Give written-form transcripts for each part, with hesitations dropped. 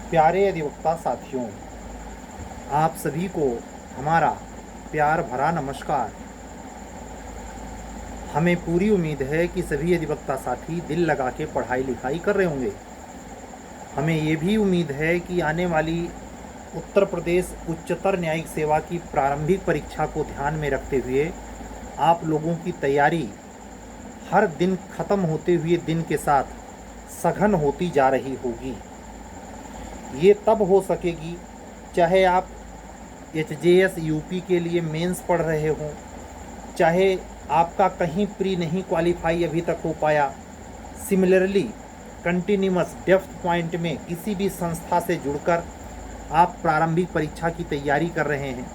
प्यारे अधिवक्ता साथियों, आप सभी को हमारा प्यार भरा नमस्कार। हमें पूरी उम्मीद है कि सभी अधिवक्ता साथी दिल लगा के पढ़ाई लिखाई कर रहे होंगे। हमें ये भी उम्मीद है कि आने वाली उत्तर प्रदेश उच्चतर न्यायिक सेवा की प्रारंभिक परीक्षा को ध्यान में रखते हुए आप लोगों की तैयारी हर दिन ख़त्म होते हुए दिन के साथ सघन होती जा रही होगी। ये तब हो सकेगी चाहे आप एचजेएस यूपी के लिए मेंस पढ़ रहे हों, चाहे आपका कहीं प्री नहीं क्वालिफाई अभी तक हो पाया, सिमिलरली कंटिन्यूअस डेप्थ पॉइंट में किसी भी संस्था से जुड़कर आप प्रारंभिक परीक्षा की तैयारी कर रहे हैं,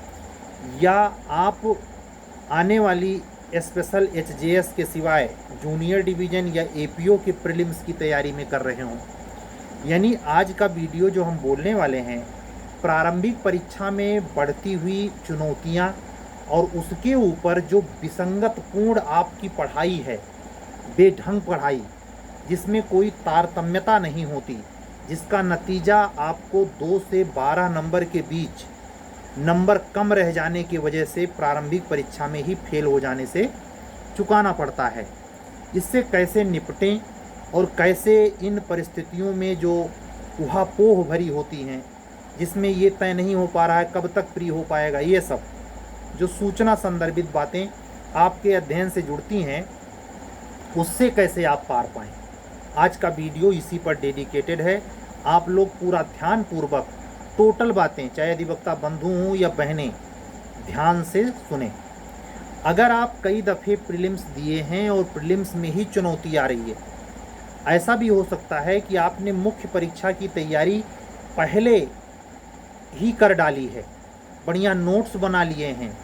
या आप आने वाली स्पेशल एचजेएस के सिवाय जूनियर डिवीज़न या एपीओ के प्रीलिम्स की तैयारी में कर रहे हों। यानी आज का वीडियो जो हम बोलने वाले हैं, प्रारंभिक परीक्षा में बढ़ती हुई चुनौतियां और उसके ऊपर जो विसंगतपूर्ण आपकी पढ़ाई है, बेढंग पढ़ाई जिसमें कोई तारतम्यता नहीं होती, जिसका नतीजा आपको 2 से 12 नंबर के बीच नंबर कम रह जाने की वजह से प्रारंभिक परीक्षा में ही फेल हो जाने से चुकाना पड़ता है। इससे कैसे निपटें और कैसे इन परिस्थितियों में जो उहापोह भरी होती हैं, जिसमें ये तय नहीं हो पा रहा है कब तक फ्री हो पाएगा, ये सब जो सूचना संदर्भित बातें आपके अध्ययन से जुड़ती हैं, उससे कैसे आप पार पाएँ। आज का वीडियो इसी पर डेडिकेटेड है। आप लोग पूरा ध्यानपूर्वक टोटल बातें, चाहे अधिवक्ता बंधु हों या बहनें, ध्यान से सुने। अगर आप कई दफ़े प्रीलिम्स दिए हैं और प्रीलिम्स में ही चुनौती आ रही है, ऐसा भी हो सकता है कि आपने मुख्य परीक्षा की तैयारी पहले ही कर डाली है, बढ़िया नोट्स बना लिए हैं,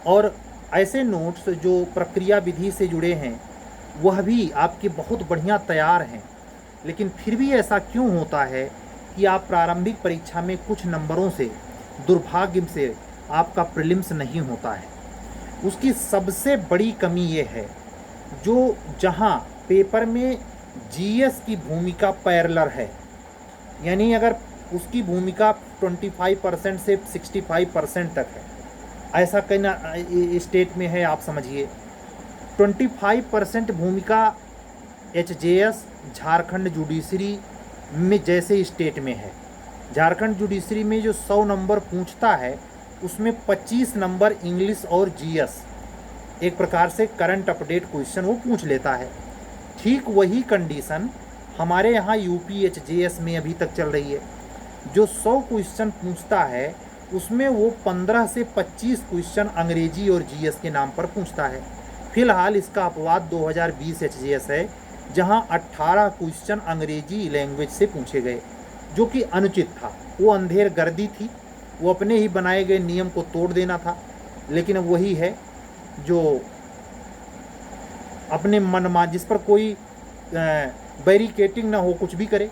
और ऐसे नोट्स जो प्रक्रिया विधि से जुड़े हैं वह भी आपके बहुत बढ़िया तैयार हैं, लेकिन फिर भी ऐसा क्यों होता है कि आप प्रारंभिक परीक्षा में कुछ नंबरों से दुर्भाग्य से आपका प्रीलिम्स नहीं होता है। उसकी सबसे बड़ी कमी ये है, जो जहां पेपर में जीएस की भूमिका पैरेलल है, यानी अगर उसकी भूमिका 25% से 65% तक है, ऐसा कई स्टेट में है, आप समझिए 25% भूमिका एचजेएस झारखंड जुडिशरी में जैसे स्टेट में है। झारखंड जुडिशरी में जो 100 नंबर पूछता है उसमें 25 नंबर इंग्लिश और जीएस, एक प्रकार से करंट अपडेट क्वेश्चन वो पूछ लेता है। ठीक वही कंडीशन हमारे यहाँ यूपी एचजेएस में अभी तक चल रही है। जो 100 क्वेश्चन पूछता है उसमें वो 15 से 25 क्वेश्चन अंग्रेजी और जीएस के नाम पर पूछता है। फिलहाल इसका अपवाद 2020 एचजेएस है, जहां 18 क्वेश्चन अंग्रेजी लैंग्वेज से पूछे गए, जो कि अनुचित था। वो अंधेर गर्दी थी, वो अपने ही बनाए गए नियम को तोड़ देना था। लेकिन वही है जो अपने मन जिस पर कोई बैरिकेटिंग ना हो, कुछ भी करे।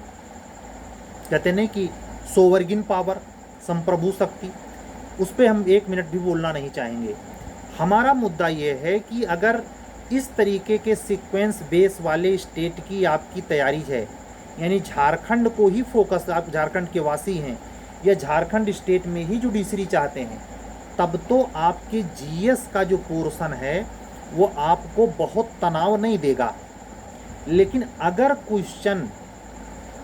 कहते नहीं कि सोवर्गिन पावर, संप्रभु शक्ति, उस पर हम 1 मिनट भी बोलना नहीं चाहेंगे। हमारा मुद्दा ये है कि अगर इस तरीके के सीक्वेंस बेस वाले स्टेट की आपकी तैयारी है, यानी झारखंड को ही फोकस, आप झारखंड के वासी हैं या झारखंड स्टेट में ही जुडिशरी चाहते हैं, तब तो आपके जीएस का जो पोर्शन है वो आपको बहुत तनाव नहीं देगा। लेकिन अगर क्वेश्चन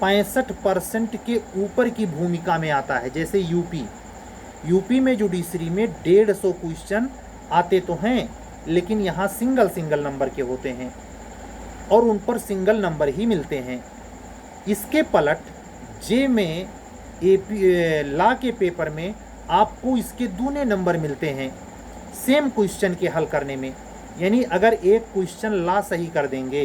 65% के ऊपर की भूमिका में आता है, जैसे यूपी में जुडिशरी में 150 क्वेश्चन आते तो हैं, लेकिन यहाँ सिंगल नंबर के होते हैं और उन पर सिंगल नंबर ही मिलते हैं। इसके पलट जे में लॉ के पेपर में आपको इसके दूने नंबर मिलते हैं सेम क्वेश्चन के हल करने में। यानी अगर एक क्वेश्चन लॉ सही कर देंगे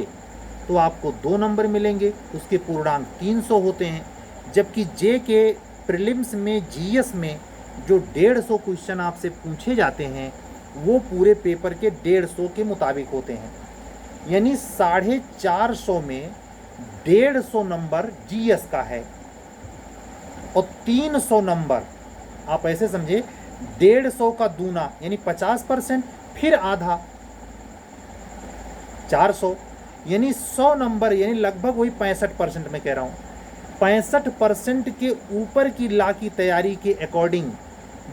तो आपको 2 नंबर मिलेंगे, उसके पूर्णांक 300 होते हैं। जबकि जे के प्रीलिम्स में जीएस में जो 150 क्वेश्चन आपसे पूछे जाते हैं वो पूरे पेपर के 150 के मुताबिक होते हैं। यानी 450 में 150 नंबर जीएस का है और 300 नंबर, आप ऐसे समझे, 150 का दूना यानी 50%, फिर आधा 400, यानी 100 नंबर, यानी लगभग वही 65% में कह रहा हूँ। 65% के ऊपर की ला की तैयारी के अकॉर्डिंग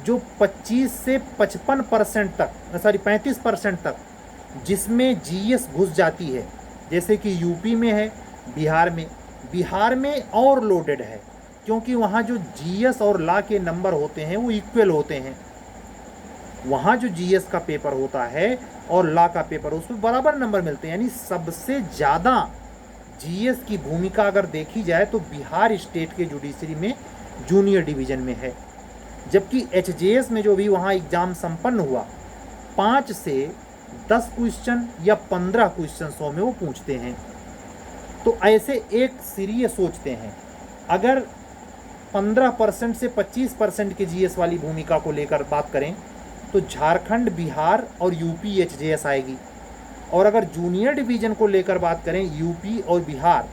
जो 25 से 55% तक, सॉरी 35% तक जिसमें जीएस घुस जाती है, जैसे कि यूपी में है, बिहार में और लोडेड है, क्योंकि वहाँ जो जीएस और ला के नंबर होते हैं वो इक्वल होते हैं। वहाँ जो जीएस का पेपर होता है और ला का पेपर, उसमें बराबर नंबर मिलते हैं। यानी सबसे ज़्यादा जीएस की भूमिका अगर देखी जाए तो बिहार स्टेट के जुडिशरी में जूनियर डिवीज़न में है, जबकि एचजेएस में जो भी वहाँ एग्ज़ाम संपन्न हुआ 5 से 10 क्वेश्चन या 15 क्वेश्चन 100 में वो पूछते हैं। तो ऐसे एक सीरियस सोचते हैं, अगर 15% से 25% के जीएस वाली भूमिका को लेकर बात करें तो झारखंड, बिहार और यूपी एचजेएस आएगी। और अगर जूनियर डिवीज़न को लेकर बात करें यूपी और बिहार,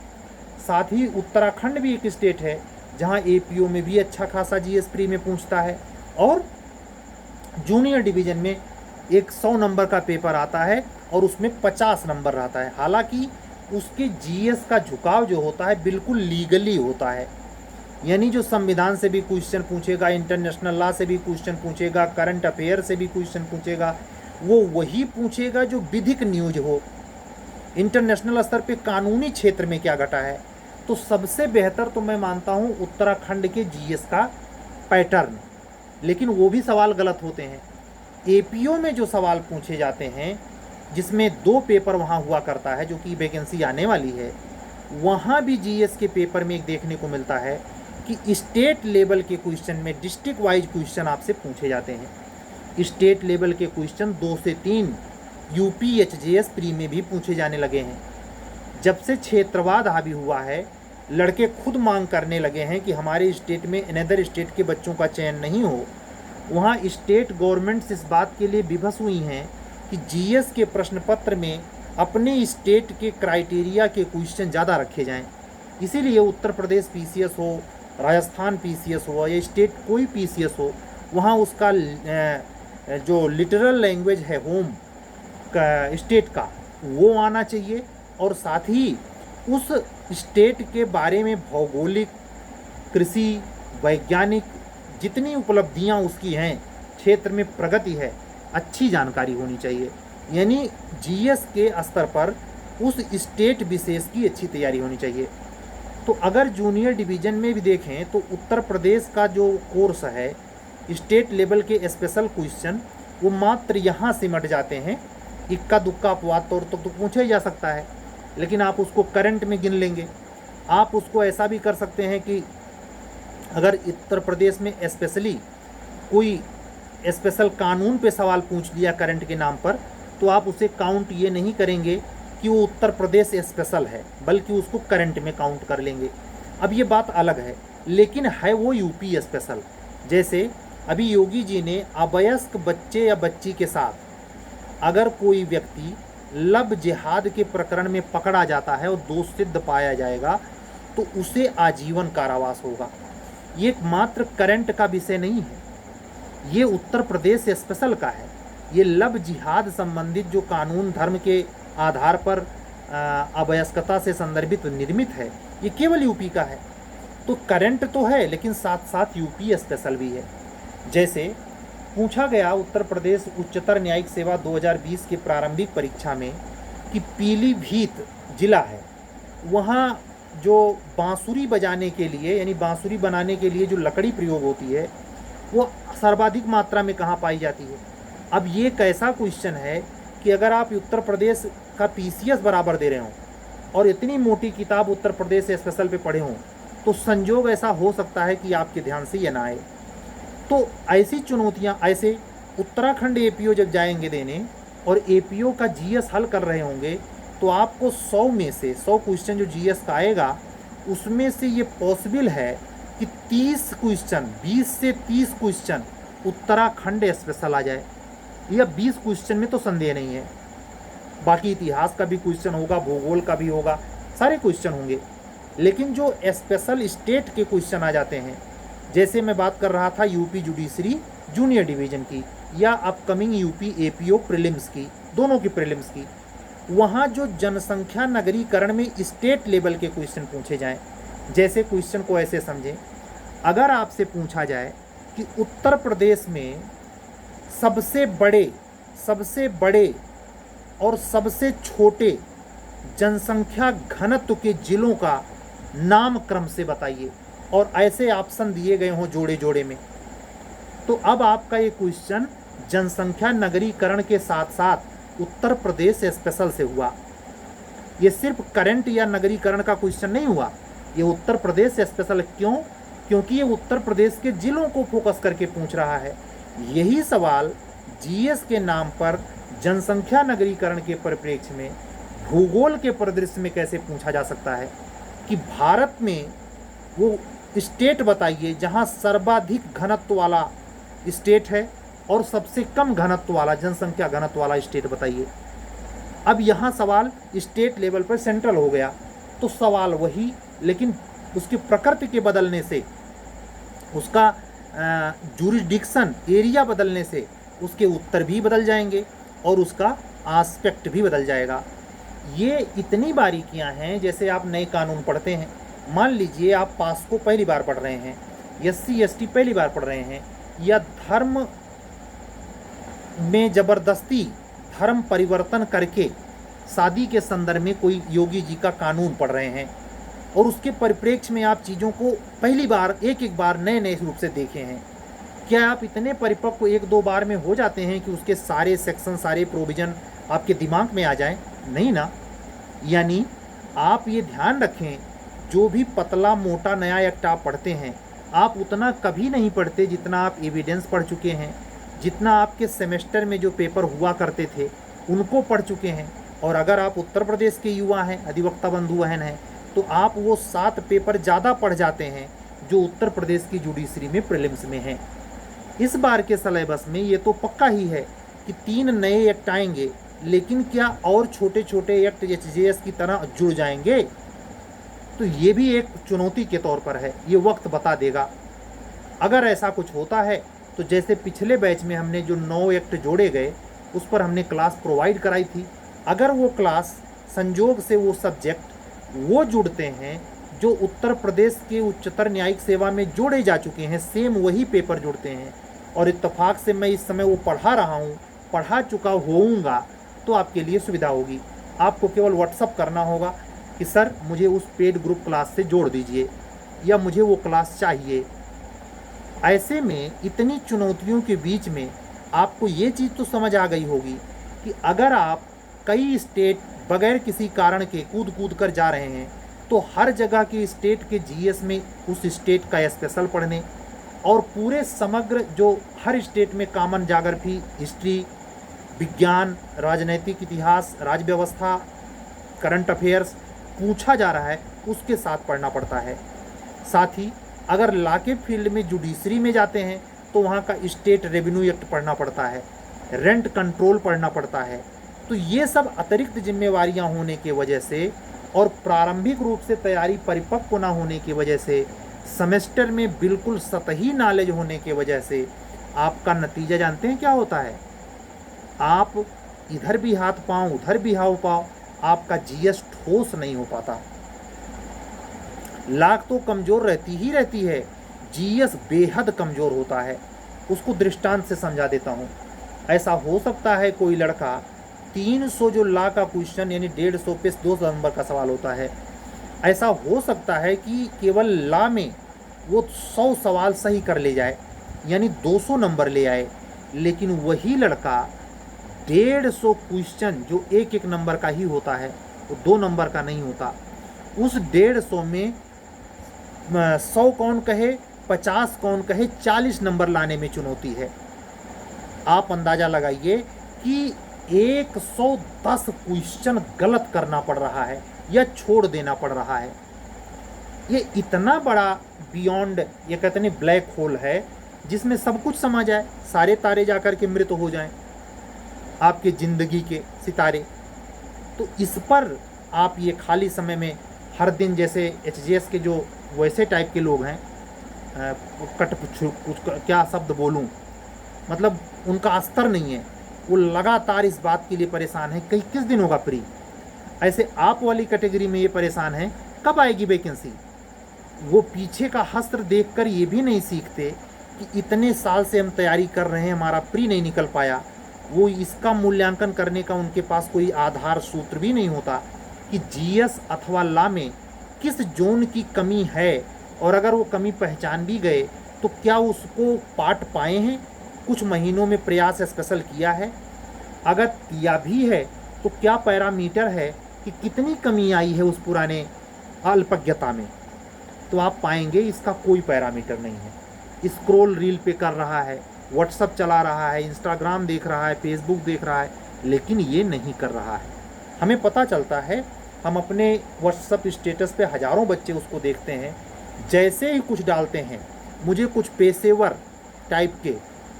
साथ ही उत्तराखंड भी एक स्टेट है जहां एपीओ में भी अच्छा खासा जीएस प्री में पूछता है, और जूनियर डिवीज़न में एक 100 नंबर का पेपर आता है और उसमें 50 नंबर रहता है। हालांकि उसके जीएस का झुकाव जो होता है बिल्कुल लीगली होता है, यानी जो संविधान से भी क्वेश्चन पूछेगा, इंटरनेशनल लॉ से भी क्वेश्चन पूछेगा, करंट अफेयर से भी क्वेश्चन पूछेगा, वो वही पूछेगा जो विधिक न्यूज हो, इंटरनेशनल स्तर पे कानूनी क्षेत्र में क्या घटा है। तो सबसे बेहतर तो मैं मानता हूँ उत्तराखंड के जीएस का पैटर्न, लेकिन वो भी सवाल गलत होते हैं। एपीओ में जो सवाल पूछे जाते हैं, जिसमें 2 पेपर वहाँ हुआ करता है, जो कि वैकेंसी आने वाली है, वहाँ भी जीएस के पेपर में एक देखने को मिलता है कि स्टेट लेवल के क्वेश्चन में डिस्ट्रिक्ट वाइज क्वेश्चन आपसे पूछे जाते हैं। स्टेट लेवल के क्वेश्चन 2 से 3 यूपी एचजेएस प्री में भी पूछे जाने लगे हैं। जब से क्षेत्रवाद हावी हुआ है, लड़के खुद मांग करने लगे हैं कि हमारे स्टेट में अनदर स्टेट के बच्चों का चयन नहीं हो। वहाँ स्टेट गवर्नमेंट्स इस बात के लिए विवश हुई हैं कि जीएस के प्रश्न पत्र में अपने स्टेट के क्राइटेरिया के क्वेश्चन ज़्यादा रखे जाएं। इसीलिए उत्तर प्रदेश पीसीएस हो, राजस्थान पीसीएस हो या स्टेट कोई पीसीएस हो, वहाँ उसका जो लिटरल लैंग्वेज है होम का स्टेट का, वो आना चाहिए। और साथ ही उस स्टेट के बारे में भौगोलिक, कृषि, वैज्ञानिक जितनी उपलब्धियां उसकी हैं, क्षेत्र में प्रगति है, अच्छी जानकारी होनी चाहिए। यानी जीएस के स्तर पर उस स्टेट विशेष की अच्छी तैयारी होनी चाहिए। तो अगर जूनियर डिवीज़न में भी देखें तो उत्तर प्रदेश का जो कोर्स है, स्टेट लेवल के स्पेशल क्वेश्चन वो मात्र यहाँ सिमट जाते हैं। इक्का दुक्का अपवाद तौर तो पूछा ही जा सकता है, लेकिन आप उसको करंट में गिन लेंगे। आप उसको ऐसा भी कर सकते हैं कि अगर उत्तर प्रदेश में स्पेशली कोई स्पेशल कानून पे सवाल पूछ लिया करंट के नाम पर, तो आप उसे काउंट ये नहीं करेंगे कि वो उत्तर प्रदेश स्पेशल है, बल्कि उसको करंट में काउंट कर लेंगे। अब ये बात अलग है, लेकिन है वो यूपी स्पेशल। जैसे अभी योगी जी ने अवयस्क बच्चे या बच्ची के साथ अगर कोई व्यक्ति लव जिहाद के प्रकरण में पकड़ा जाता है और दोष सिद्ध पाया जाएगा तो उसे आजीवन कारावास होगा। ये मात्र करंट का विषय नहीं है, ये उत्तर प्रदेश स्पेशल का है। ये लव जिहाद संबंधित जो कानून धर्म के आधार पर अवयस्कता से संदर्भित निर्मित है, ये केवल यूपी का है। तो करंट तो है, लेकिन साथ साथ यूपी स्पेशल भी है। जैसे पूछा गया उत्तर प्रदेश उच्चतर न्यायिक सेवा 2020 के प्रारंभिक परीक्षा में कि पीलीभीत जिला है, वहाँ जो बांसुरी बजाने के लिए, यानी बांसुरी बनाने के लिए जो लकड़ी प्रयोग होती है, वो सर्वाधिक मात्रा में कहाँ पाई जाती है। अब ये कैसा क्वेश्चन है कि अगर आप उत्तर प्रदेश का पीसीएस बराबर दे रहे हों और इतनी मोटी किताब उत्तर प्रदेश स्पेशल पे पढ़े हों, तो संजोग ऐसा हो सकता है कि आपके ध्यान से ये ना आए। तो ऐसी चुनौतियां, ऐसे उत्तराखंड एपीओ जब जाएंगे देने और एपीओ का जीएस हल कर रहे होंगे, तो आपको 100 में से 100 क्वेश्चन जो जीएस का आएगा, उसमें से ये पॉसिबल है कि 30 क्वेश्चन, 20 से 30 क्वेश्चन उत्तराखंड स्पेशल आ जाए, या 20 क्वेश्चन में तो संदेह नहीं है। बाकी इतिहास का भी क्वेश्चन होगा, भूगोल का भी होगा, सारे क्वेश्चन होंगे। लेकिन जो स्पेशल स्टेट के क्वेश्चन आ जाते हैं, जैसे मैं बात कर रहा था यूपी जुडिशरी जूनियर डिवीज़न की या अपकमिंग यूपी एपीओ प्रीलिम्स की, दोनों की प्रीलिम्स की, वहाँ जो जनसंख्या नगरीकरण में स्टेट लेवल के क्वेश्चन पूछे जाएं, जैसे क्वेश्चन को ऐसे समझें, अगर आपसे पूछा जाए कि उत्तर प्रदेश में सबसे बड़े और सबसे छोटे जनसंख्या घनत्व के जिलों का नाम क्रम से बताइए, और ऐसे ऑप्शन दिए गए हों जोड़े जोड़े में, तो अब आपका ये क्वेश्चन जनसंख्या नगरीकरण के साथ साथ उत्तर प्रदेश स्पेशल से हुआ। ये सिर्फ करंट या नगरीकरण का क्वेश्चन नहीं हुआ, ये उत्तर प्रदेश स्पेशल। क्यों? क्योंकि ये उत्तर प्रदेश के जिलों को फोकस करके पूछ रहा है। यही सवाल जीएस के नाम पर जनसंख्या नगरीकरण के परिप्रेक्ष्य में भूगोल के परिदृश्य में कैसे पूछा जा सकता है कि भारत में वो स्टेट बताइए जहां सर्वाधिक घनत्व वाला स्टेट है और सबसे कम घनत्व वाला, जनसंख्या घनत्व वाला स्टेट बताइए। अब यहाँ सवाल स्टेट लेवल पर सेंट्रल हो गया, तो सवाल वही, लेकिन उसकी प्रकृति के बदलने से, उसका जुरिडिक्शन एरिया बदलने से उसके उत्तर भी बदल जाएंगे और उसका आस्पेक्ट भी बदल जाएगा। ये इतनी बारीकियां हैं, जैसे आप नए कानून पढ़ते हैं। मान लीजिए आप पास को पहली बार पढ़ रहे हैं, SC ST पहली बार पढ़ रहे हैं, या धर्म में ज़बरदस्ती धर्म परिवर्तन करके शादी के संदर्भ में कोई योगी जी का कानून पढ़ रहे हैं, और उसके परिप्रेक्ष्य में आप चीज़ों को पहली बार एक बार नए नए रूप से देखे हैं। क्या आप इतने परिपक्व 1-2 बार में हो जाते हैं कि उसके सारे सेक्शन, सारे प्रोविज़न आपके दिमाग में आ जाएं? नहीं ना। यानी आप ये ध्यान रखें, जो भी पतला मोटा नया एक्ट आप पढ़ते हैं, आप उतना कभी नहीं पढ़ते जितना आप एविडेंस पढ़ चुके हैं, जितना आपके सेमेस्टर में जो पेपर हुआ करते थे उनको पढ़ चुके हैं। और अगर आप उत्तर प्रदेश के युवा हैं, अधिवक्ता बंधु बहन हैं, तो आप वो 7 पेपर ज़्यादा पढ़ जाते हैं जो उत्तर प्रदेश की जुडिशरी में प्रीलिम्स में हैं। इस बार के सिलेबस में ये तो पक्का ही है कि 3 नए एक्ट आएंगे, लेकिन क्या और छोटे छोटे एक्ट HJS की तरह जुड़ जाएंगे? तो ये भी एक चुनौती के तौर पर है, ये वक्त बता देगा। अगर ऐसा कुछ होता है तो जैसे पिछले बैच में हमने जो 9 एक्ट जोड़े गए उस पर हमने क्लास प्रोवाइड कराई थी, अगर वो क्लास संजोग से वो सब्जेक्ट वो जुड़ते हैं जो उत्तर प्रदेश के उच्चतर न्यायिक सेवा में जोड़े जा चुके हैं, सेम वही पेपर जुड़ते हैं, और इत्तेफाक से मैं इस समय वो पढ़ा रहा हूँ, पढ़ा चुका होऊंगा, तो आपके लिए सुविधा होगी। आपको केवल व्हाट्सअप करना होगा कि सर मुझे उस पेड ग्रुप क्लास से जोड़ दीजिए, या मुझे वो क्लास चाहिए। ऐसे में इतनी चुनौतियों के बीच में आपको ये चीज़ तो समझ आ गई होगी कि अगर आप कई स्टेट बगैर किसी कारण के कूद कर जा रहे हैं, तो हर जगह के स्टेट के GS में उस स्टेट का स्पेशल पढ़ने, और पूरे समग्र जो हर स्टेट में कॉमन ज्योग्राफी, हिस्ट्री, विज्ञान, राजनैतिक इतिहास, राज्य व्यवस्था, करंट अफेयर्स पूछा जा रहा है, उसके साथ पढ़ना पड़ता है। साथ ही अगर लॉ के फील्ड में जुडिशरी में जाते हैं तो वहाँ का स्टेट रेवेन्यू एक्ट पढ़ना पड़ता है, रेंट कंट्रोल पढ़ना पड़ता है। तो ये सब अतिरिक्त जिम्मेवारियाँ होने की वजह से और प्रारंभिक रूप से तैयारी परिपक्व न होने की वजह से, सेमेस्टर में बिल्कुल सतही नॉलेज होने की वजह से आपका नतीजा जानते हैं क्या होता है? आप इधर भी हाथ पाँव उधर भी हाथ पाँव, आपका GS ठोस नहीं हो पाता। लाख तो कमज़ोर रहती ही रहती है, GS बेहद कमज़ोर होता है। उसको दृष्टांत से समझा देता हूँ। ऐसा हो सकता है कोई लड़का 300 जो लॉ का क्वेश्चन यानी 150 पे 2 नंबर का सवाल होता है, ऐसा हो सकता है कि केवल लॉ में वो 100 सवाल सही कर ले जाए, यानी 200 नंबर ले आए, लेकिन वही लड़का 150 क्वेश्चन जो 1-1 नंबर का ही होता है, वो 2 नंबर का नहीं होता, उस 150 में 100 कौन कहे, 50 कौन कहे, 40 नंबर लाने में चुनौती है। आप अंदाज़ा लगाइए कि 110 क्वेश्चन गलत करना पड़ रहा है या छोड़ देना पड़ रहा है। ये इतना बड़ा बियॉन्ड, ये कहते हैं ब्लैक होल है, जिसमें सब कुछ समा जाए, सारे तारे जाकर के मृत हो जाएं, आपके ज़िंदगी के सितारे। तो इस पर आप ये खाली समय में हर दिन, जैसे HJS के जो वैसे टाइप के लोग हैं, क्या शब्द बोलूं, मतलब उनका स्तर नहीं है, वो लगातार इस बात के लिए परेशान है कि किस दिन होगा प्री। ऐसे आप वाली कैटेगरी में ये परेशान है कब आएगी वैकेंसी, वो पीछे का हस्त्र देखकर ये भी नहीं सीखते कि इतने साल से हम तैयारी कर रहे हैं, हमारा प्री नहीं निकल पाया। वो इसका मूल्यांकन करने का उनके पास कोई आधार सूत्र भी नहीं होता कि जीएस अथवा लॉ में किस जोन की कमी है, और अगर वो कमी पहचान भी गए तो क्या उसको पाट पाए हैं, कुछ महीनों में प्रयास स्पेशल किया है, अगर किया भी है तो क्या पैरामीटर है कि कितनी कमी आई है उस पुराने अल्पज्ञता में। तो आप पाएंगे इसका कोई पैरामीटर नहीं है। स्क्रॉल रील पे कर रहा है, व्हाट्सअप चला रहा है, इंस्टाग्राम देख रहा है, फेसबुक देख रहा है, लेकिन ये नहीं कर रहा है। हमें पता चलता है, हम अपने व्हाट्सअप स्टेटस पे हज़ारों बच्चे उसको देखते हैं, जैसे ही कुछ डालते हैं मुझे कुछ पेशेवर टाइप के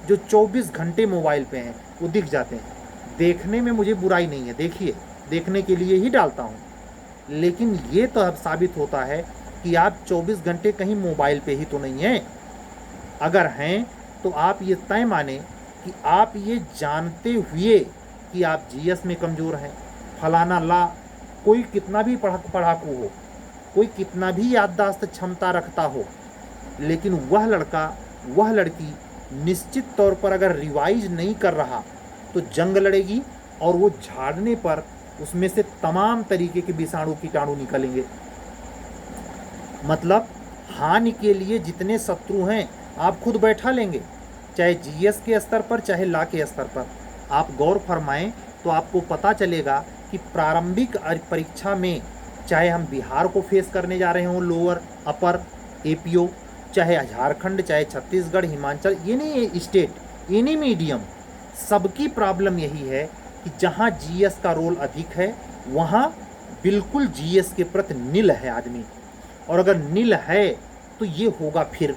जो 24 घंटे मोबाइल पे हैं वो दिख जाते हैं। देखने में मुझे बुराई नहीं है, देखिए, देखने के लिए ही डालता हूँ, लेकिन ये तो अब साबित होता है कि आप 24 घंटे कहीं मोबाइल पे ही तो नहीं हैं। अगर हैं तो आप ये तय माने कि आप ये जानते हुए कि आप जीएस में कमज़ोर हैं, फलाना ला, कोई कितना भी पढ़ाकू हो, कोई कितना भी याददाश्त क्षमता रखता हो, लेकिन वह लड़का वह लड़की निश्चित तौर पर अगर रिवाइज नहीं कर रहा तो जंग लड़ेगी, और वो झाड़ने पर उसमें से तमाम तरीके के विषाणु कीटाणु निकलेंगे। मतलब हानि के लिए जितने शत्रु हैं आप खुद बैठा लेंगे, चाहे जीएस के स्तर पर चाहे लॉ के स्तर पर। आप गौर फरमाएं तो आपको पता चलेगा कि प्रारंभिक परीक्षा में चाहे हम बिहार को फेस करने जा रहे हों, लोअर अपर एपीओ, चाहे झारखंड, चाहे छत्तीसगढ़, हिमाचल, ये नहीं स्टेट, ये नहीं मीडियम, सबकी प्रॉब्लम यही है कि जहाँ जीएस का रोल अधिक है वहाँ बिल्कुल जीएस के प्रति नील है आदमी। और अगर नील है तो ये होगा, फिर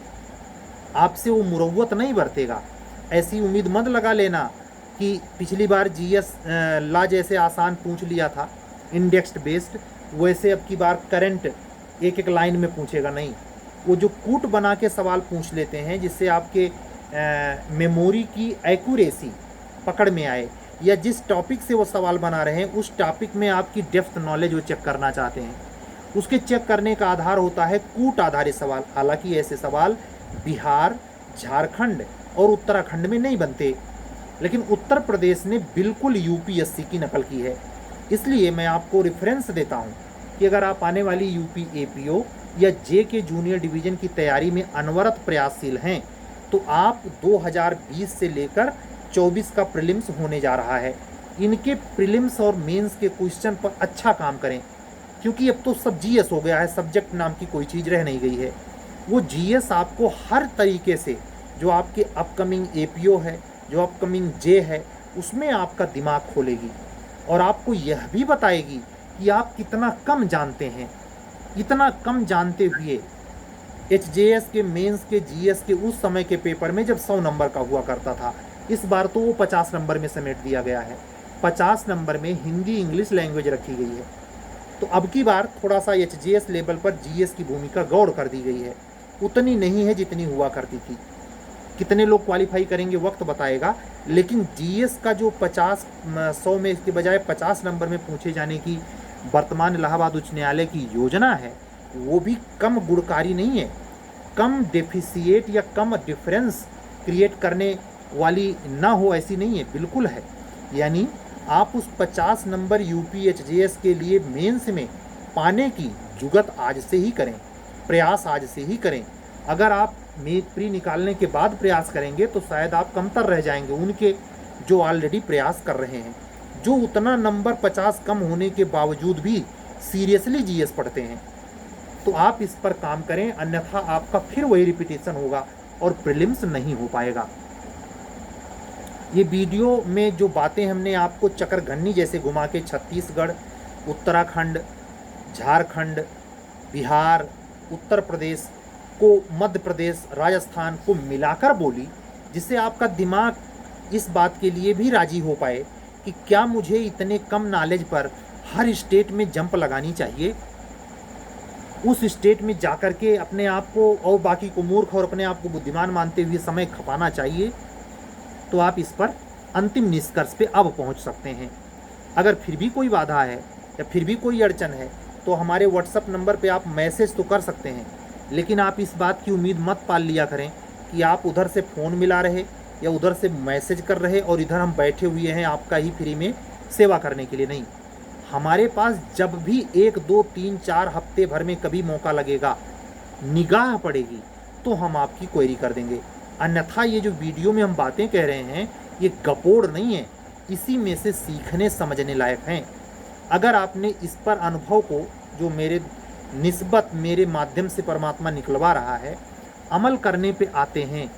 आपसे वो मुरव्वत नहीं बरतेगा। ऐसी उम्मीद मत लगा लेना कि पिछली बार जीएस लॉ जैसे आसान पूछ लिया था इंडेक्स्ड बेस्ड, वैसे अब की बार करंट एक एक लाइन में पूछेगा। नहीं, वो जो कूट बना के सवाल पूछ लेते हैं जिससे आपके मेमोरी की एक्यूरेसी पकड़ में आए, या जिस टॉपिक से वो सवाल बना रहे हैं उस टॉपिक में आपकी डेप्थ नॉलेज वो चेक करना चाहते हैं, उसके चेक करने का आधार होता है कूट आधारित सवाल। हालांकि ऐसे सवाल बिहार, झारखंड और उत्तराखंड में नहीं बनते, लेकिन उत्तर प्रदेश ने बिल्कुल यूपीएससी की नकल की है। इसलिए मैं आपको रेफरेंस देता हूं कि अगर आप आने वाली यूपी एपीओ या जे के जूनियर डिवीज़न की तैयारी में अनवरत प्रयासशील हैं तो आप 2020 से लेकर 24 का प्रीलिम्स होने जा रहा है, इनके प्रीलिम्स और मेंस के क्वेश्चन पर अच्छा काम करें, क्योंकि अब तो सब जीएस हो गया है, सब्जेक्ट नाम की कोई चीज़ रह नहीं गई है। वो जीएस आपको हर तरीके से, जो आपके अपकमिंग एपीओ है, जो अपकमिंग जे है, उसमें आपका दिमाग खोलेगी और आपको यह भी बताएगी कि आप कितना कम जानते हैं। इतना कम जानते हुए एचजेएस के, मेंस के, जीएस के उस समय के पेपर में जब 100 नंबर का हुआ करता था, इस बार तो वो 50 नंबर में समेट दिया गया है। 50 नंबर में हिंदी इंग्लिश लैंग्वेज रखी गई है। तो अब की बार थोड़ा सा एचजेएस लेवल पर जीएस की भूमिका गौड़ कर दी गई है, उतनी नहीं है जितनी हुआ करती थी। कितने लोग क्वालिफाई करेंगे वक्त बताएगा, लेकिन जीएस का जो 100 में इसके बजाय 50 नंबर में पूछे जाने की वर्तमान इलाहाबाद उच्च न्यायालय की योजना है, वो भी कम गुणकारी नहीं है, कम डेफिसिएट या कम डिफरेंस क्रिएट करने वाली ना हो ऐसी नहीं है, बिल्कुल है। यानी आप उस 50 नंबर यूपीएचजेएस के लिए मेंस में पाने की जुगत आज से ही करें, प्रयास आज से ही करें। अगर आप प्री निकालने के बाद प्रयास करेंगे तो शायद आप कमतर रह जाएंगे उनके जो ऑलरेडी प्रयास कर रहे हैं, जो उतना नंबर 50 कम होने के बावजूद भी सीरियसली जीएस पढ़ते हैं। तो आप इस पर काम करें, अन्यथा आपका फिर वही रिपीटेशन होगा और प्रीलिम्स नहीं हो पाएगा। ये वीडियो में जो बातें हमने आपको चक्करघन्नी जैसे घुमा के छत्तीसगढ़, उत्तराखंड, झारखंड, बिहार, उत्तर प्रदेश को, मध्य प्रदेश, राजस्थान को मिलाकर बोली, जिससे आपका दिमाग इस बात के लिए भी राजी हो पाए कि क्या मुझे इतने कम नॉलेज पर हर स्टेट में जंप लगानी चाहिए, उस स्टेट में जाकर के अपने आप को और बाकी को मूर्ख और अपने आप को बुद्धिमान मानते हुए समय खपाना चाहिए। तो आप इस पर अंतिम निष्कर्ष पे अब पहुंच सकते हैं। अगर फिर भी कोई बाधा है या फिर भी कोई अड़चन है तो हमारे व्हाट्सएप नंबर पे आप मैसेज तो कर सकते हैं, लेकिन आप इस बात की उम्मीद मत पाल लिया करें कि आप उधर से फ़ोन मिला रहे या उधर से मैसेज कर रहे और इधर हम बैठे हुए हैं आपका ही फ्री में सेवा करने के लिए। नहीं, हमारे पास जब भी 1 2 3 4 हफ्ते भर में कभी मौका लगेगा, निगाह पड़ेगी, तो हम आपकी क्वेरी कर देंगे। अन्यथा ये जो वीडियो में हम बातें कह रहे हैं ये गपोड़ नहीं है, इसी में से सीखने समझने लायक हैं। अगर आपने इस पर अनुभव को जो मेरे निस्बत मेरे माध्यम से परमात्मा निकलवा रहा है अमल करने पे आते हैं,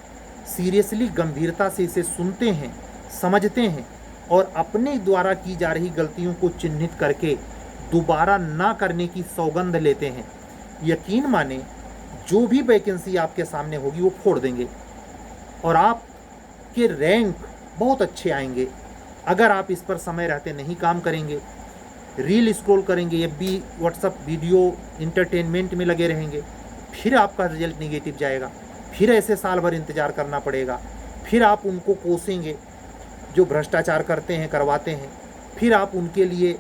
सीरियसली गंभीरता से इसे सुनते हैं, समझते हैं और अपने द्वारा की जा रही गलतियों को चिन्हित करके दोबारा ना करने की सौगंध लेते हैं, यकीन माने जो भी वैकेंसी आपके सामने होगी वो फोड़ देंगे और आपके रैंक बहुत अच्छे आएंगे। अगर आप इस पर समय रहते नहीं काम करेंगे, रील स्क्रॉल करेंगे, एफबी व्हाट्सअप वीडियो इंटरटेनमेंट में लगे रहेंगे, फिर आपका रिजल्ट नेगेटिव जाएगा, फिर ऐसे साल भर इंतज़ार करना पड़ेगा, फिर आप उनको कोसेंगे जो भ्रष्टाचार करते हैं करवाते हैं, फिर आप उनके लिए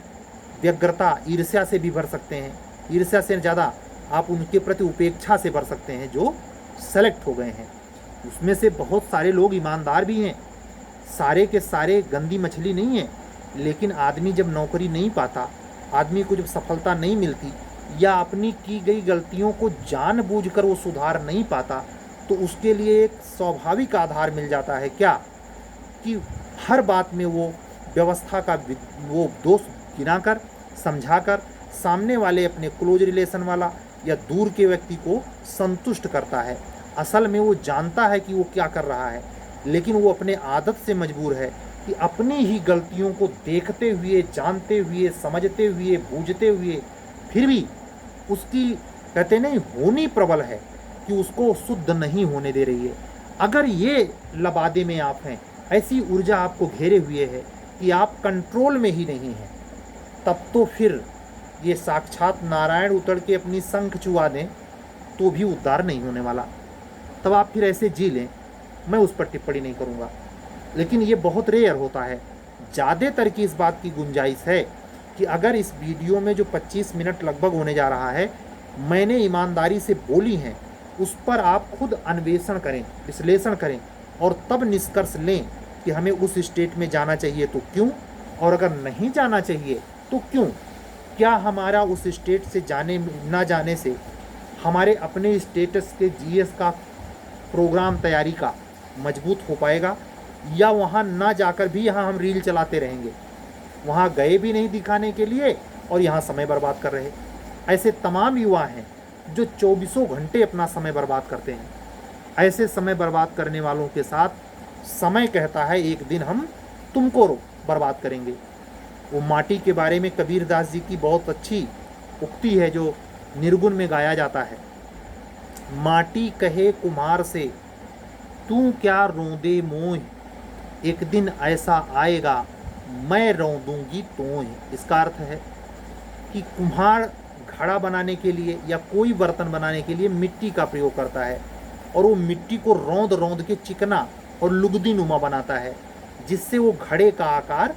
व्यग्रता ईर्ष्या से भी भर सकते हैं, ईर्ष्या से ज़्यादा आप उनके प्रति उपेक्षा से भर सकते हैं जो सेलेक्ट हो गए हैं। उसमें से बहुत सारे लोग ईमानदार भी हैं, सारे के सारे गंदी मछली नहीं है, लेकिन आदमी जब नौकरी नहीं पाता, आदमी को जब सफलता नहीं मिलती या अपनी की गई गलतियों को जानबूझकर वो सुधार नहीं पाता, तो उसके लिए एक स्वाभाविक आधार मिल जाता है क्या कि हर बात में वो व्यवस्था का वो दोष गिनाकर समझाकर सामने वाले अपने क्लोज रिलेशन वाला या दूर के व्यक्ति को संतुष्ट करता है। असल में वो जानता है कि वो क्या कर रहा है, लेकिन वो अपने आदत से मजबूर है कि अपनी ही गलतियों को देखते हुए, जानते हुए, समझते हुए, बूझते हुए फिर भी उसकी कहते नहीं होनी प्रबल है कि उसको शुद्ध नहीं होने दे रही है। अगर ये लबादे में आप हैं, ऐसी ऊर्जा आपको घेरे हुए है कि आप कंट्रोल में ही नहीं हैं, तब तो फिर ये साक्षात नारायण उतर के अपनी शंख चुआ दें तो भी उद्धार नहीं होने वाला। तब आप फिर ऐसे जी लें, मैं उस पर टिप्पणी नहीं करूँगा, लेकिन ये बहुत रेयर होता है। ज़्यादातर की इस बात की गुंजाइश है कि अगर इस वीडियो में जो 25 मिनट लगभग होने जा रहा है मैंने ईमानदारी से बोली हैं, उस पर आप खुद अन्वेषण करें, विश्लेषण करें और तब निष्कर्ष लें कि हमें उस स्टेट में जाना चाहिए तो क्यों, और अगर नहीं जाना चाहिए तो क्यों। क्या हमारा उस स्टेट से जाने ना जाने से हमारे अपने स्टेटस के जीएस का प्रोग्राम तैयारी का मजबूत हो पाएगा, या वहाँ ना जाकर भी यहाँ हम रील चलाते रहेंगे, वहाँ गए भी नहीं दिखाने के लिए और यहाँ समय बर्बाद कर रहे। ऐसे तमाम युवा हैं जो 24 घंटे अपना समय बर्बाद करते हैं। ऐसे समय बर्बाद करने वालों के साथ समय कहता है एक दिन हम तुमको बर्बाद करेंगे। वो माटी के बारे में कबीरदास जी की बहुत अच्छी उक्ति है जो निर्गुण में गाया जाता है। माटी कहे कुम्हार से तू क्या रोंदे मोह, एक दिन ऐसा आएगा मैं रौं दूंगी तोह। इसका अर्थ है कि कुम्हार घड़ा बनाने के लिए या कोई बर्तन बनाने के लिए मिट्टी का प्रयोग करता है और वो मिट्टी को रौंद रौंद के चिकना और लुगदी नुमा बनाता है जिससे वो घड़े का आकार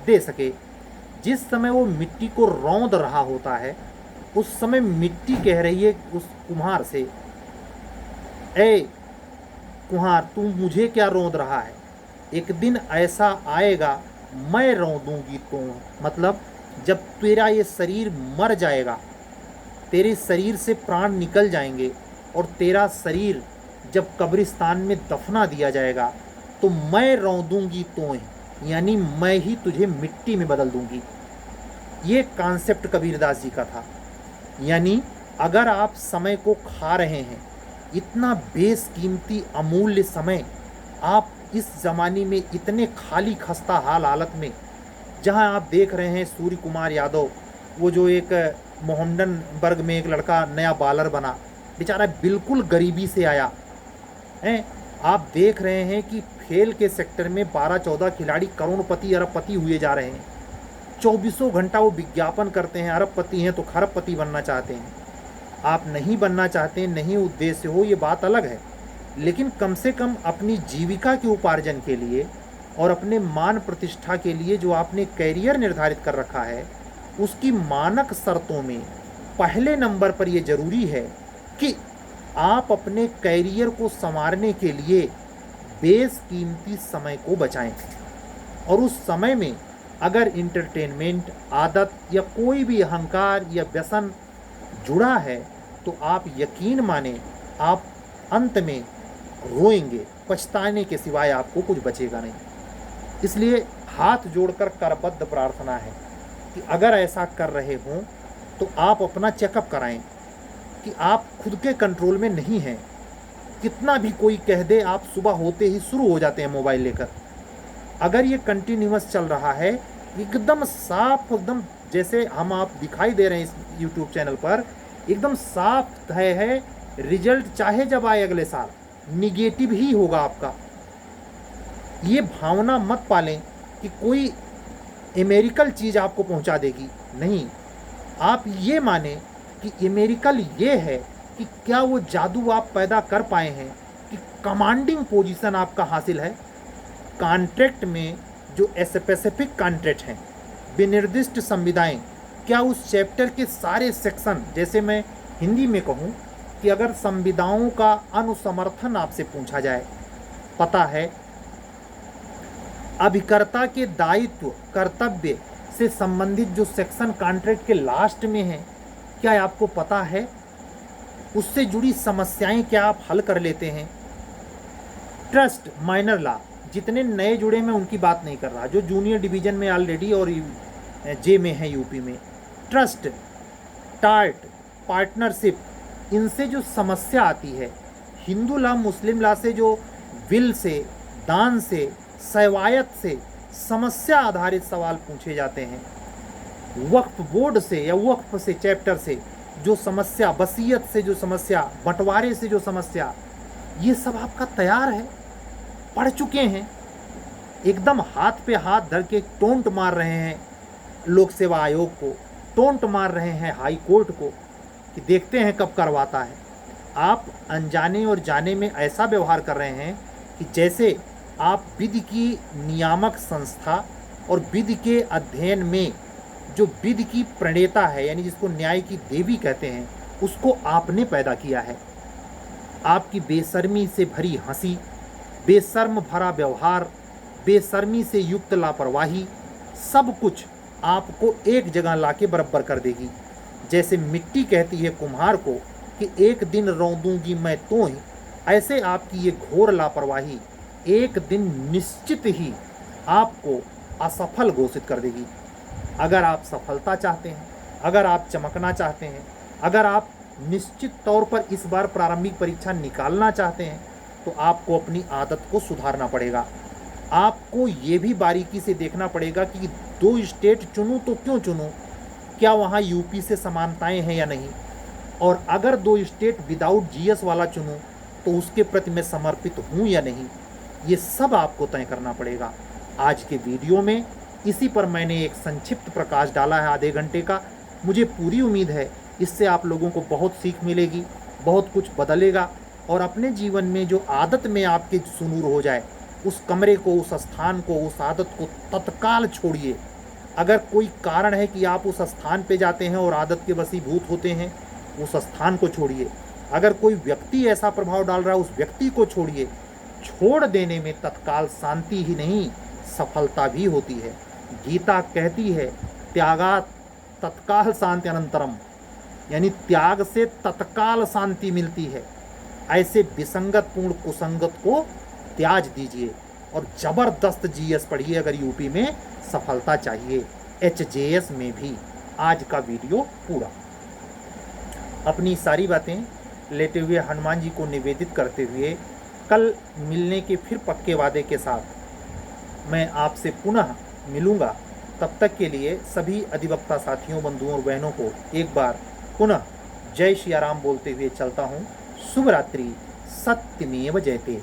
दे सके। जिस समय वो मिट्टी को रौंद रहा होता है उस समय मिट्टी कह रही है उस कुम्हार से, ए कुम्हार तू मुझे क्या रौंद रहा है, एक दिन ऐसा आएगा मैं रौं दूंगी तो। मतलब जब तेरा ये शरीर मर जाएगा, तेरे शरीर से प्राण निकल जाएंगे और तेरा शरीर जब कब्रिस्तान में दफना दिया जाएगा तो मैं रौं दूंगी तो, यानी मैं ही तुझे मिट्टी में बदल दूंगी। ये कॉन्सेप्ट कबीरदास जी का था। यानी अगर आप समय को खा रहे हैं, इतना बेशकीमती अमूल्य समय आप इस ज़माने में इतने खाली खस्ता हाल हालत में, जहां आप देख रहे हैं सूर्य कुमार यादव, वो जो एक मोहम्मडनबर्ग में एक लड़का नया बॉलर बना, बेचारा बिल्कुल गरीबी से आया है। आप देख रहे हैं कि खेल के सेक्टर में 12-14 खिलाड़ी करोड़पति अरबपति हुए जा रहे हैं। 24 घंटा वो विज्ञापन करते हैं, अरबपति हैं तो खरबपति बनना चाहते हैं। आप नहीं बनना चाहते, नहीं उद्देश्य हो, ये बात अलग है, लेकिन कम से कम अपनी जीविका के उपार्जन के लिए और अपने मान प्रतिष्ठा के लिए जो आपने कैरियर निर्धारित कर रखा है, उसकी मानक शर्तों में पहले नंबर पर ये जरूरी है कि आप अपने कैरियर को संवारने के लिए बेशकीमती समय को बचाएं और उस समय में अगर इंटरटेनमेंट, आदत या कोई भी अहंकार या व्यसन जुड़ा है तो आप यकीन माने आप अंत में रोएंगे, पछताने के सिवाय आपको कुछ बचेगा नहीं। इसलिए हाथ जोड़कर करबद्ध प्रार्थना है कि अगर ऐसा कर रहे हों तो आप अपना चेकअप कराएं कि आप खुद के कंट्रोल में नहीं हैं। कितना भी कोई कह दे, आप सुबह होते ही शुरू हो जाते हैं मोबाइल लेकर। अगर ये कंटिन्यूअस चल रहा है, एकदम साफ, एकदम जैसे हम आप दिखाई दे रहे हैं इस यूट्यूब चैनल पर, एकदम साफ है रिजल्ट चाहे जब आए अगले साल निगेटिव ही होगा आपका। ये भावना मत पालें कि कोई अमेरिकल चीज़ आपको पहुंचा देगी, नहीं। आप ये माने कि अमेरिकल ये है कि क्या वो जादू आप पैदा कर पाए हैं कि कमांडिंग पोजीशन आपका हासिल है। कॉन्ट्रैक्ट में जो स्पेसिफिक कॉन्ट्रैक्ट हैं, विनिर्दिष्ट संविदाएं, क्या उस चैप्टर के सारे सेक्शन, जैसे मैं हिंदी में कहूँ कि अगर संविदाओं का अनुसमर्थन आपसे पूछा जाए, पता है अभिकर्ता के दायित्व कर्तव्य से संबंधित जो सेक्शन कॉन्ट्रैक्ट के लास्ट में है, क्या आपको पता है उससे जुड़ी समस्याएं क्या आप हल कर लेते हैं। ट्रस्ट माइनर लॉ, जितने नए जुड़े मैं उनकी बात नहीं कर रहा, जो जूनियर डिवीजन में ऑलरेडी और जे में है यूपी में, ट्रस्ट, टार्ट, पार्टनरशिप, इनसे जो समस्या आती है, हिंदू लॉ मुस्लिम लॉ से जो विल से, दान से, सवायत से समस्या आधारित सवाल पूछे जाते हैं, वक्फ बोर्ड से या वक्फ से चैप्टर से जो समस्या, वसीयत से जो समस्या, बंटवारे से जो समस्या, ये सब आपका तैयार है, पढ़ चुके हैं, एकदम हाथ पे हाथ धर के टोंट मार रहे हैं लोक सेवा आयोग को, टोंट मार रहे हैं हाई कोर्ट को कि देखते हैं कब करवाता है। आप अनजाने और जाने में ऐसा व्यवहार कर रहे हैं कि जैसे आप विधि की नियामक संस्था और विधि के अध्ययन में जो विधि की प्रणेता है, यानी जिसको न्याय की देवी कहते हैं, उसको आपने पैदा किया है। आपकी बेशर्मी से भरी हंसी, बेशर्म भरा व्यवहार, बेशर्मी से युक्त लापरवाही, सब कुछ आपको एक जगह लाके बराबर कर देगी। जैसे मिट्टी कहती है कुम्हार को कि एक दिन रौंदूंगी मैं तोही, ऐसे आपकी ये घोर लापरवाही एक दिन निश्चित ही आपको असफल घोषित कर देगी। अगर आप सफलता चाहते हैं, अगर आप चमकना चाहते हैं, अगर आप निश्चित तौर पर इस बार प्रारंभिक परीक्षा निकालना चाहते हैं, तो आपको अपनी आदत को सुधारना पड़ेगा। आपको ये भी बारीकी से देखना पड़ेगा कि 2 स्टेट चुनूं तो क्यों चुनूं, क्या वहाँ यूपी से समानताएं हैं या नहीं, और अगर 2 स्टेट विदाउट जीएस वाला चुनूं तो उसके प्रति मैं समर्पित हूँ या नहीं, ये सब आपको तय करना पड़ेगा। आज के वीडियो में इसी पर मैंने एक संक्षिप्त प्रकाश डाला है आधे घंटे का। मुझे पूरी उम्मीद है इससे आप लोगों को बहुत सीख मिलेगी, बहुत कुछ बदलेगा और अपने जीवन में जो आदत में आपके सुनूर हो जाए, उस कमरे को, उस स्थान को, उस आदत को तत्काल छोड़िए। अगर कोई कारण है कि आप उस स्थान पे जाते हैं और आदत के वशीभूत होते हैं, उस स्थान को छोड़िए। अगर कोई व्यक्ति ऐसा प्रभाव डाल रहा है, उस व्यक्ति को छोड़िए। छोड़ देने में तत्काल शांति ही नहीं, सफलता भी होती है। गीता कहती है त्यागात तत्काल शांति अनंतरम, यानी त्याग से तत्काल शांति मिलती है। ऐसे विसंगत पूर्ण कुसंगत को त्याज दीजिए और जबरदस्त जीएस पढ़िए अगर यूपी में सफलता चाहिए, एचजेएस में भी। आज का वीडियो पूरा। अपनी सारी बातें लेते हुए हनुमान जी को निवेदित करते हुए कल मिलने के फिर पक्के वादे के साथ मैं आपसे पुनः मिलूँगा। तब तक के लिए सभी अधिवक्ता साथियों, बंधुओं और बहनों को एक बार पुनः जय श्री राम बोलते हुए चलता हूँ। शुभ रात्रि। सत्यमेव जयते।